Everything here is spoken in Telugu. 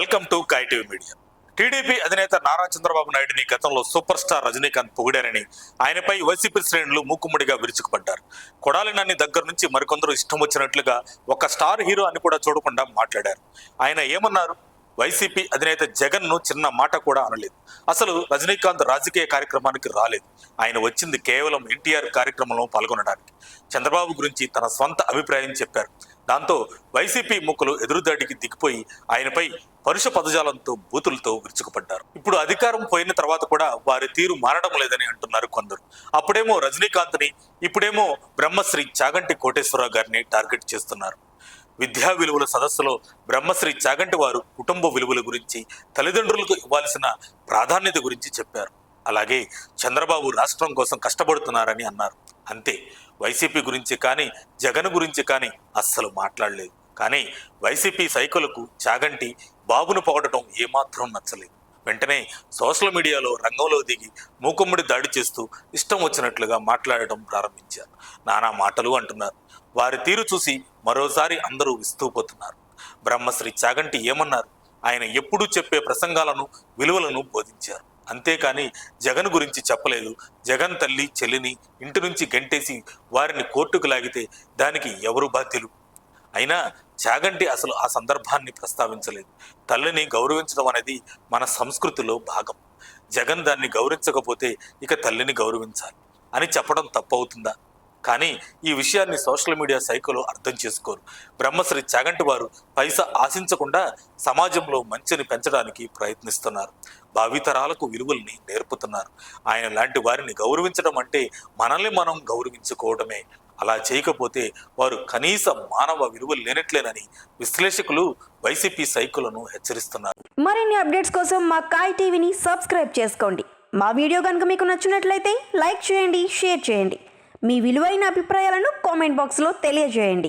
వెల్కమ్ టు కై టీవీ మీడియా. టీడీపీ అధినేత నారా చంద్రబాబు నాయుడిని గతంలో సూపర్ స్టార్ రజనీకాంత్ పొగిడారని, ఆయనపై వైసీపీ శ్రేణులు మూకుమ్మడిగా విరుచుకుపడ్డారు. కొడాలి నాని దగ్గర నుంచి మరికొందరు ఇష్టం వచ్చినట్లుగా ఒక స్టార్ హీరో అని కూడా చూడకుండా మాట్లాడారు. ఆయన ఏమన్నారు? వైసీపీ అధినేత జగన్ ను చిన్న మాట కూడా అనలేదు. అసలు రజనీకాంత్ రాజకీయ కార్యక్రమానికి రాలేదు. ఆయన వచ్చింది కేవలం ఎన్టీఆర్ కార్యక్రమంలో పాల్గొనడానికి. చంద్రబాబు గురించి తన స్వంత అభిప్రాయం చెప్పారు. దాంతో వైసీపీ ముక్కలు ఎదురుదాడికి దిగిపోయి ఆయనపై పరుష పదజాలంతో బూతులతో విరుచుకుపడ్డారు. ఇప్పుడు అధికారం పోయిన తర్వాత కూడా వారి తీరు మారడం లేదని అంటున్నారు కొందరు. అప్పుడేమో రజనీకాంత్ ని, ఇప్పుడేమో బ్రహ్మశ్రీ చాగంటి కోటేశ్వరరావు గారిని టార్గెట్ చేస్తున్నారు. విద్యా విలువల సదస్సులో బ్రహ్మశ్రీ చాగంటి వారు కుటుంబ విలువల గురించి, తల్లిదండ్రులకు ఇవ్వాల్సిన ప్రాధాన్యత గురించి చెప్పారు. అలాగే చంద్రబాబు రాష్ట్రం కోసం కష్టపడుతున్నారని అన్నారు. అంతే. వైసీపీ గురించి కానీ, జగన్ గురించి కానీ అస్సలు మాట్లాడలేదు. కానీ వైసీపీ సైకులకు చాగంటి బాబును పొగడటం ఏమాత్రం నచ్చలేదు. వెంటనే సోషల్ మీడియాలో రంగంలో దిగి మూకుమ్మడి దాడి చేస్తూ ఇష్టం వచ్చినట్లుగా మాట్లాడటం ప్రారంభించారు. నానా మాటలు అంటున్నారు. వారి తీరు చూసి మరోసారి అందరూ విస్తూపోతున్నారు. బ్రహ్మశ్రీ చాగంటి ఏమన్నారు? ఆయన ఎప్పుడూ చెప్పే ప్రసంగాలను, విలువలను బోధించారు. అంతేకాని జగన్ గురించి చెప్పలేదు. జగన్ తల్లి చెల్లిని ఇంటి నుంచి గెంటేసి వారిని కోర్టుకు లాగితే దానికి ఎవరు బాధ్యులు? అయినా చాగంటి అసలు ఆ సందర్భాన్ని ప్రస్తావించలేదు. తల్లిని గౌరవించడం అనేది మన సంస్కృతిలో భాగం. జగన్ దాన్ని గౌరవించకపోతే ఇక తల్లిని గౌరవించాలి అని చెప్పడం తప్పవుతుందా? కానీ ఈ విషయాన్ని సోషల్ మీడియా సైకోలు అర్థం చేసుకోరు. బ్రహ్మశ్రీ చాగంటి వారు పైసా ఆశించకుండా సమాజంలో మంచిని పెంచడానికి ప్రయత్నిస్తున్నారు. భావితరాలకు విలువల్ని నేర్పుతున్నారు. ఆయన లాంటి వారిని గౌరవించడం అంటే మనల్ని మనం గౌరవించుకోవడమే. అలా చేయకపోతే వారు కనీస మానవ విలువలు లేనట్లేనని విశ్లేషకులు వైసీపీ సైకులను హెచ్చరిస్తున్నారు. మరిన్ని అప్డేట్స్ కోసం మా కాయ్ టీవీని సబ్స్క్రైబ్ చేసుకోండి. మా వీడియో కనుక మీకు నచ్చినట్లయితే లైక్ చేయండి, షేర్ చేయండి. మీ విలువైన అభిప్రాయాలను కామెంట్ బాక్స్లో తెలియజేయండి.